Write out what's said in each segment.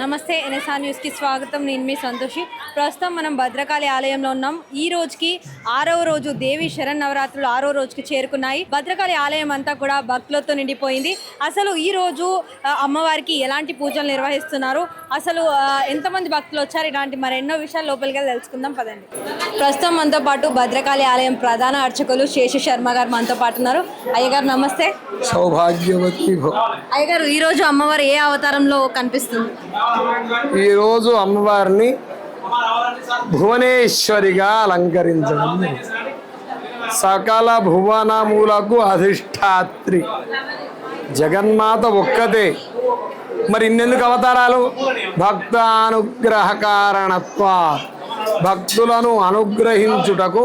నమస్తే ఎన్ఎస్ఆర్ న్యూస్కి స్వాగతం. నేను మీ సంతోషి. ప్రస్తుతం మనం భద్రకాళి ఆలయంలో ఉన్నాం. ఈ రోజుకి 6వ రోజు దేవి శరన్నవరాత్రులు 6వ రోజుకి చేరుకున్నాయి. భద్రకాళి ఆలయం అంతా కూడా భక్తులతో నిండిపోయింది. అసలు ఈ రోజు అమ్మవారికి ఎలాంటి పూజలు నిర్వహిస్తున్నారు, అసలు ఎంతమంది భక్తులు వచ్చారు, ఇలాంటి మరెన్నో విషయాలు లోపలికి వెళ్ళి తెలుసుకుందాం పదండి. ప్రస్తుతం మనతో పాటు భద్రకాళి ఆలయం ప్రధాన అర్చకులు శేషు శర్మ గారు మనతో పాటు ఉన్నారు. అయ్యగారు నమస్తే. సౌభాగ్యవతి. అయ్యగారు, ఈరోజు అమ్మవారు ఏ అవతారంలో కనిపిస్తుంది? ఈరోజు అమ్మవారిని భువనేశ్వరిగా అలంకరించడం, సకల భువనములకు అధిష్టాత్రి జగన్మాత ఒక్కతే. మరి ఇన్నెందుకు అవతారాలు? భక్త అనుగ్రహ కారణత్వా, భక్తులను అనుగ్రహించుటకు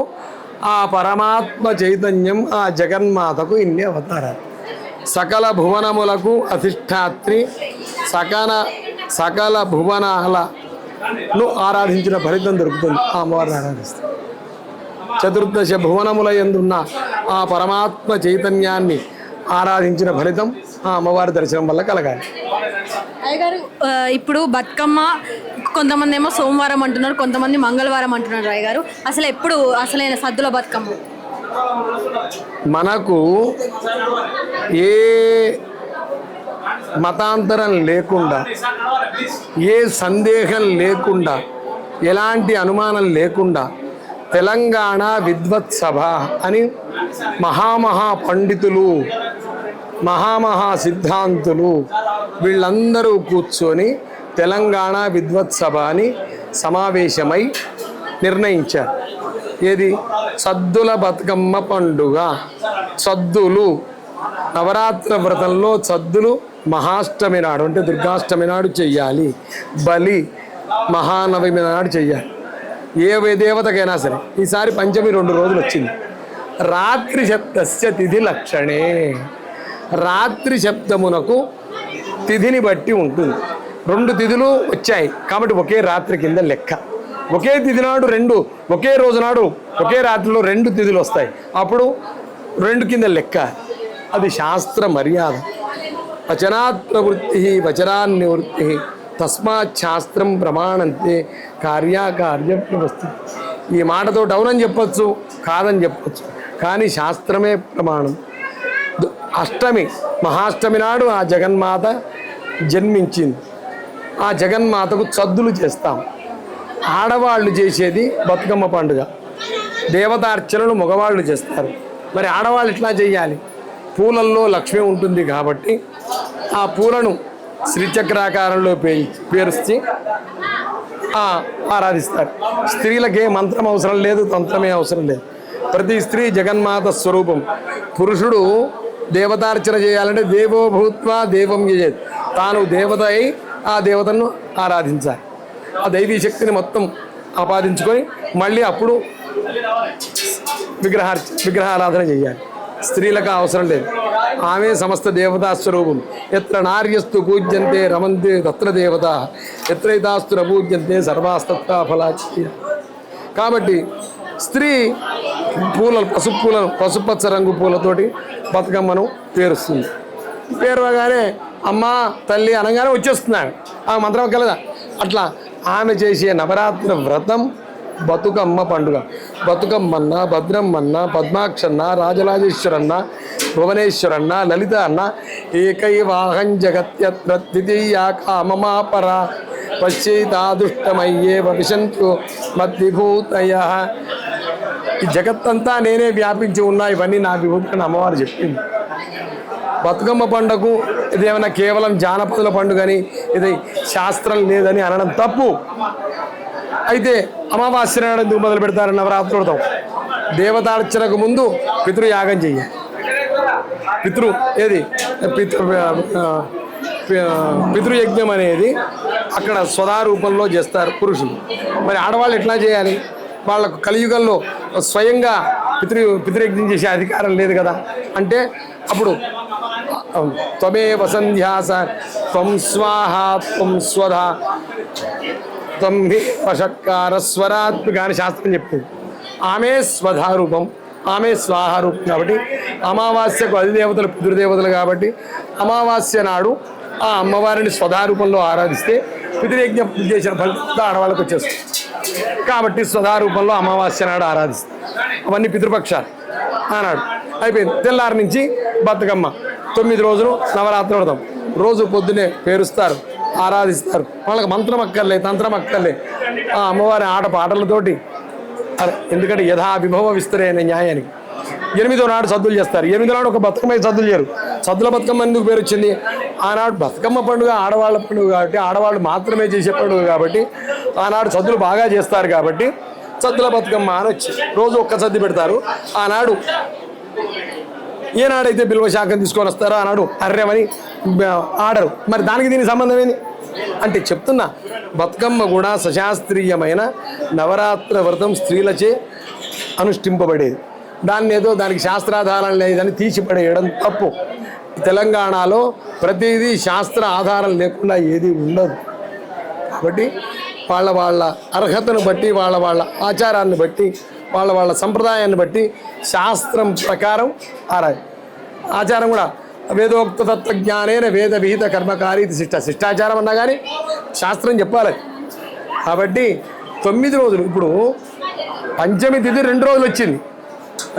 ఆ పరమాత్మ చైతన్యం ఆ జగన్మాతకు ఇన్ని అవతారాలు. సకల భువనములకు అధిష్టాత్రి, సకల భువనాలను ఆరాధించిన ఫలితం దొరుకుతుంది ఆ అమ్మవారిని ఆరాధిస్తే. చతుర్దశ భువనముల యందున్న ఆ పరమాత్మ చైతన్యాన్ని ఆరాధించిన ఫలితం ఆ అమ్మవారి దర్శనం వల్ల కలగాలి. అయ్యగారు, ఇప్పుడు బతుకమ్మ కొంతమంది ఏమో సోమవారం అంటున్నారు, కొంతమంది మంగళవారం అంటున్నారు. అయ్యగారు, అసలు ఎప్పుడు అసలైన సద్దుల బతుకమ్మ? మనకు ఏ మతాంతరం లేకుండా, ఏ సందేహం లేకుండా, ఎలాంటి అనుమానం లేకుండా తెలంగాణ విద్వత్ సభ అని మహామహా పండితులు, మహామహా సిద్ధాంతులు వీళ్ళందరూ కూర్చొని తెలంగాణ విద్వత్ సభ అని సమావేశమై నిర్ణయించారు. ఏది? సద్దుల బతుకమ్మ పండుగ. సద్దులు నవరాత్ర వ్రతంలో సద్దులు మహాష్టమి నాడు, అంటే దుర్గాష్టమి నాడు చెయ్యాలి. బలి మహానవమి నాడు చెయ్యాలి. ఏ దేవతకైనా సరే. ఈసారి పంచమి 2 రోజులు వచ్చింది. రాత్రి శబ్దస్య తిథి లక్షణే. రాత్రి శబ్దమునకు తిథిని బట్టి ఉంటుంది. 2 తిథులు వచ్చాయి కాబట్టి ఒకే రాత్రి కింద లెక్క. ఒకే తిథి నాడు 2, ఒకే రోజు నాడు ఒకే రాత్రిలో 2 తిథులు వస్తాయి. అప్పుడు 2 కింద లెక్క. అది శాస్త్ర మర్యాద. వచనాత్ ప్రవృత్తి వచనాన్నివృత్తి తస్మాత్ శాస్త్రం ప్రమాణంతే కార్యాకార్య వ్యవస్థ. ఈ మాటతో అవునని చెప్పచ్చు, కాదని చెప్పచ్చు, కానీ శాస్త్రమే ప్రమాణం. అష్టమి మహాష్టమి నాడు ఆ జగన్మాత జన్మించింది. ఆ జగన్మాతకు సద్దులు చేస్తాం. ఆడవాళ్ళు చేసేది బతుకమ్మ పండుగ. దేవతార్చనలు మగవాళ్ళు చేస్తారు. మరి ఆడవాళ్ళు ఎట్లా చేయాలి? పూలల్లో లక్ష్మి ఉంటుంది కాబట్టి ఆ పూలను శ్రీచక్రాకారంలో పేరుచి ఆరాధిస్తారు. స్త్రీలకే మంత్రం అవసరం లేదు, తంత్రమే అవసరం లేదు. ప్రతి స్త్రీ జగన్మాత స్వరూపం. పురుషుడు దేవతార్చన చేయాలంటే దేవో భూత్వా దేవం యజేత్. తాను దేవత అయి ఆ దేవతను ఆరాధించాలి. ఆ దైవీ శక్తిని మొత్తం ఆపాదించుకొని మళ్ళీ అప్పుడు విగ్రహారాధన చేయాలి. స్త్రీలకు అవసరం లేదు. ఆమె సమస్త దేవతా స్వరూపం. ఎత్ర నార్యస్తు పూజ్యంతే రమంతే తత్ర దేవత, ఎత్రైతాస్తు నపూజ్యంతే సర్వాస్తత్వ ఫలాచి. కాబట్టి స్త్రీ పసుపచ్చ రంగు పూలతోటి బతుకమ్మను పేరుస్తుంది. పేరుగానే అమ్మ తల్లి అనగానే వచ్చేస్తున్నాడు ఆ మంత్రం కలదా. అట్లా ఆమె చేసే నవరాత్రి వ్రతం బతుకమ్మ పండుగ. బతుకమ్మన్న, భద్రమ్మన్న, పద్మాక్షన్న, రాజరాజేశ్వరన్న, భువనేశ్వరన్న, లలిత అన్న ఏకైవాహం జగత్యత్ర ద్వితీయా కామమాపర పశ్చైతాదుష్టమయ్యే విశంతు మద్విభూతయః. ఈ జగత్తంతా నేనే వ్యాపించి ఉన్నా, ఇవన్నీ నా విభూతులని అమ్మవారు చెప్పింది. బతుకమ్మ పండుగకు ఇదేమైనా కేవలం జానపదుల పండుగని, ఇది శాస్త్రం లేదని అనడం తప్పు. అయితే అమావాస్య నాడు ఎందుకు మొదలు పెడతారు నవరాత్రులతో? దేవతార్చనకు ముందు పితృయాగం చెయ్యాలి. పితృయజ్ఞం అనేది అక్కడ స్వదారూపంలో చేస్తారు పురుషులు. మరి ఆడవాళ్ళు ఎట్లా చేయాలి? వాళ్ళకు కలియుగంలో స్వయంగా పితృయజ్ఞం చేసే అధికారం లేదు కదా. అంటే అప్పుడు త్వమేవ సంధ్యాస త్వం స్వాహ త్వం స్వధా త్వం హి వషట్కార స్వరాత్మిక అని శాస్త్రం చెప్పింది. ఆమె స్వధారూపం, ఆమె స్వాహారూపం. కాబట్టి అమావాస్యకు అధిదేవతలు పితృదేవతలు కాబట్టి అమావాస్య నాడు ఆ అమ్మవారిని స్వధారూపంలో ఆరాధిస్తే పితృయజ్ఞ చేసిన ఫలితం ఆడవాళ్ళకి వచ్చేస్తుంది. కాబట్టి స్వధారూపంలో అమావాస్య నాడు ఆరాధిస్తారు. అవన్నీ పితృపక్షాలు ఆనాడు అయిపోయింది. తెల్లారి నుంచి బతుకమ్మ 9 రోజులు నవరాత్రి వ్రతం. రోజు పొద్దునే పేరుస్తారు, ఆరాధిస్తారు. వాళ్ళకి మంత్రం అక్కర్లే, తంత్రం అక్కర్లే. ఆ అమ్మవారి ఆట పాటలతోటి ఎందుకంటే యథా విభవ విస్తరే అనే న్యాయానికి 8వ నాడు సద్దులు చేస్తారు. 8వ నాడు ఒక బతుకమ్మ సద్దులు చేయరు. సద్దుల బతుకమ్మ ఎందుకు పేరు వచ్చింది? ఆనాడు బతుకమ్మ పండుగ ఆడవాళ్ళ పండుగ కాబట్టి, ఆడవాళ్ళు మాత్రమే చేసే పండుగ కాబట్టి ఆనాడు సద్దులు బాగా చేస్తారు కాబట్టి సద్దుల బతుకమ్మ అని వచ్చి రోజు ఒక్క సద్ది పెడతారు. ఆనాడు ఏనాడైతే బిల్వ శాఖం తీసుకొని వస్తారో ఆనాడు అర్రెమని ఆడరు. మరి దానికి దీనికి సంబంధం ఏంది అంటే చెప్తున్నా, బతుకమ్మ కూడా సశాస్త్రీయమైన నవరాత్ర వ్రతం స్త్రీలచే అనుష్ఠింపబడేది. దాన్ని ఏదో దానికి శాస్త్రాధారం లేదని తీసిపడేయడం తప్పు. తెలంగాణలో ప్రతిదీ శాస్త్ర ఆధారం లేకుండా ఏది ఉండదు. కాబట్టి వాళ్ళ అర్హతను బట్టి, వాళ్ళ ఆచారాన్ని బట్టి, వాళ్ళ సంప్రదాయాన్ని బట్టి శాస్త్రం ప్రకారం ఆచారం కూడా వేదోక్త తత్వజ్ఞానేన వేద విహిత కర్మకారి ఇది శిష్టాచారం అన్నా కానీ శాస్త్రం చెప్పాలి. కాబట్టి 9 రోజులు, ఇప్పుడు పంచమి తిథి 2 రోజులు వచ్చింది.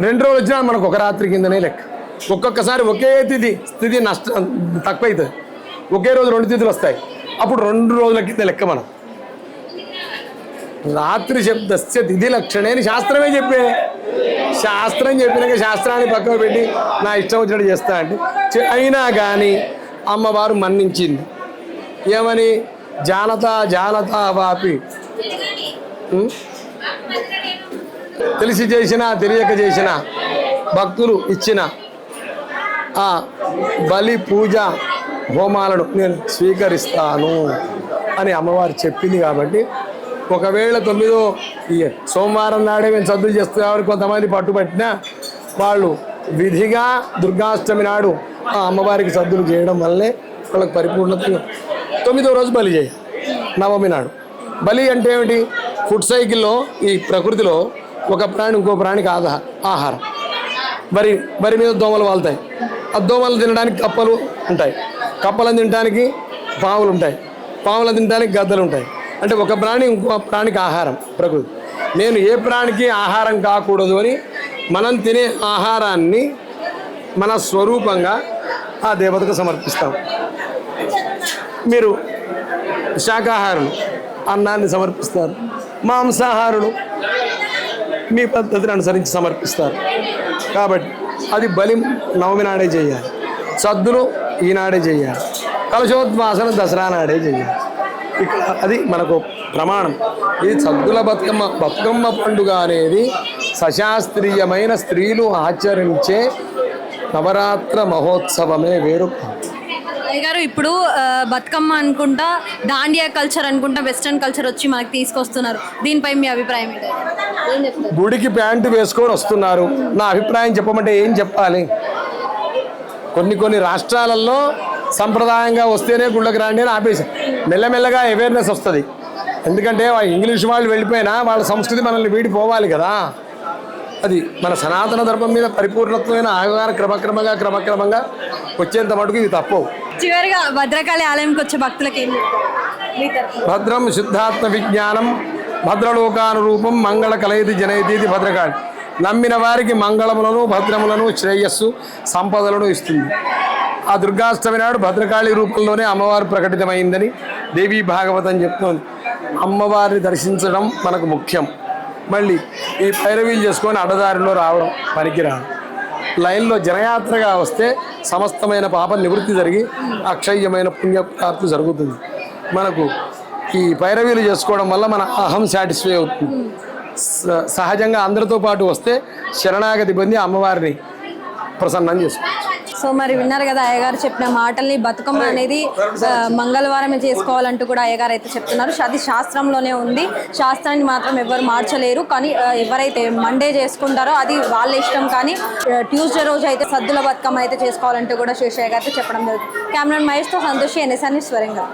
2 రోజులు వచ్చినా మనకు ఒక రాత్రి కిందనే లెక్క. ఒక్కొక్కసారి ఒకే తిథి నష్టం తక్కువవుతుంది. ఒకే రోజు 2 తిథులు వస్తాయి, అప్పుడు 2 రోజుల కింద లెక్క. మనం రాత్రి శబ్దస్య తిథి లక్షణే అని శాస్త్రమే శాస్త్రం చెప్పినాక శాస్త్రాన్ని పక్కన పెట్టి నా ఇష్టం వచ్చినట్టు చేస్తా అంటే అయినా కానీ అమ్మవారు మన్నించింది. ఏమని? జానతా వాపి, తెలిసి చేసినా తెలియక చేసిన భక్తులు ఇచ్చిన ఆ బలి పూజ హోమాలను నేను స్వీకరిస్తాను అని అమ్మవారు చెప్పింది. కాబట్టి ఒకవేళ 9వ సోమవారం నాడే మేము సద్దులు చేస్తున్నామని కొంతమంది పట్టుబట్టినా వాళ్ళు విధిగా దుర్గాష్టమి నాడు ఆ అమ్మవారికి సద్దులు చేయడం వల్లే వాళ్ళకి పరిపూర్ణత. 9వ రోజు బలి చేయాలి. నవమి నాడు బలి అంటే ఏమిటి? ఫుడ్ సైకిల్లో ఈ ప్రకృతిలో ఒక ప్రాణి ఇంకో ప్రాణికి ఆహారం. వరి మీద దోమలు వాళ్తాయి. ఆ దోమలు తినడానికి కప్పలు ఉంటాయి, కప్పలను తినడానికి పాములు ఉంటాయి, పాములను తినడానికి గద్దలు ఉంటాయి. అంటే ఒక ప్రాణి ఇంకో ప్రాణికి ఆహారం ప్రకృతి. నేను ఏ ప్రాణికి ఆహారం కాకూడదు అని మనం తినే ఆహారాన్ని మన స్వరూపంగా ఆ దేవతకు సమర్పిస్తాం. మీరు శాకాహారులు అన్నాన్ని సమర్పిస్తారు, మాంసాహారులు మీ పద్ధతిని అనుసరించి సమర్పిస్తారు. కాబట్టి అది బలి నవమి నాడే చేయాలి, సద్దులు ఈనాడే చేయాలి, కలశోద్వాసన దసరా నాడే చేయాలి. అది మనకు ప్రమాణం. ఇది సద్దుల బతుకమ్మ పండుగ అనేది సశాస్త్రీయమైన స్త్రీలు ఆచరించే నవరాత్ర మహోత్సవమే వేరు. గారు ఇప్పుడు బతుకమ్మ అనుకుంటా దాండియా కల్చర్ అనుకుంటా వెస్ట్రన్ కల్చర్ వచ్చి మనకి తీసుకొస్తున్నారు. దీనిపై మీ అభిప్రాయం ఏంటి? గుడికి ప్యాంటు వేసుకొని వస్తున్నారు. నా అభిప్రాయం చెప్పమంటే ఏం చెప్పాలి? కొన్ని రాష్ట్రాలలో సంప్రదాయంగా వస్తేనే గుళ్ళకి రాండి అని ఆపేసి మెల్లమెల్లగా అవేర్నెస్ వస్తుంది. ఎందుకంటే ఇంగ్లీష్ వాళ్ళు వెళ్ళిపోయినా వాళ్ళ సంస్కృతి మనల్ని వీడిపోవాలి కదా. అది మన సనాతన ధర్మం మీద పరిపూర్ణత్వమైన ఆగాన క్రమక్రమంగా వచ్చేంత మటుకు ఇది తప్పవు. చివరిగా భద్రకాళి ఆలయంకి వచ్చే భక్తులకి ఏం చెప్తారు? భద్రం శుద్ధాత్మ విజ్ఞానం భద్రలోకానురూపం మంగళ కలయతి జనయతి భద్రకాళి. నమ్మిన వారికి మంగళములను భద్రములను శ్రేయస్సు సంపదలను ఇస్తుంది. ఆ దుర్గాష్టమి నాడు భద్రకాళి రూపంలోనే అమ్మవారు ప్రకటితమైందని దేవీ భాగవతం చెప్తోంది. అమ్మవారిని దర్శించడం మనకు ముఖ్యం. మళ్ళీ ఈ పైరవీలు చేసుకొని అడ్డదారిలో రావడం పనికిరాదు. లైన్లో జనయాత్రగా వస్తే సమస్తమైన పాప నివృత్తి జరిగి అక్షయ్యమైన పుణ్యప్రాప్తి జరుగుతుంది. మనకు ఈ పైరవీలు చేసుకోవడం వల్ల మన అహం సాటిస్ఫై అవుతుంది. సహజంగా అందరితో పాటు వస్తే శరణాగతి పొంది అమ్మవారిని ప్రసన్నం చేసుకోవచ్చు. సో మరి విన్నారు కదా అయ్యగారు చెప్పిన మాటల్ని. బతుకమ్మ అనేది మంగళవారమే చేసుకోవాలంటూ కూడా అయ్యగారు అయితే చెప్తున్నారు. అది శాస్త్రంలోనే ఉంది. శాస్త్రాన్ని మాత్రం ఎవరు మార్చలేరు. కానీ ఎవరైతే మండే చేసుకుంటారో అది వాళ్ళ ఇష్టం. కానీ ట్యూస్డే రోజు అయితే సద్దుల బతుకమ్మ అయితే చేసుకోవాలంటూ కూడా శేషయ్య గారు చెప్పడం జరుగుతుంది. కెమెరామెన్ మహేష్తో సంతోషి, NSN న్యూస్ వరంగల్.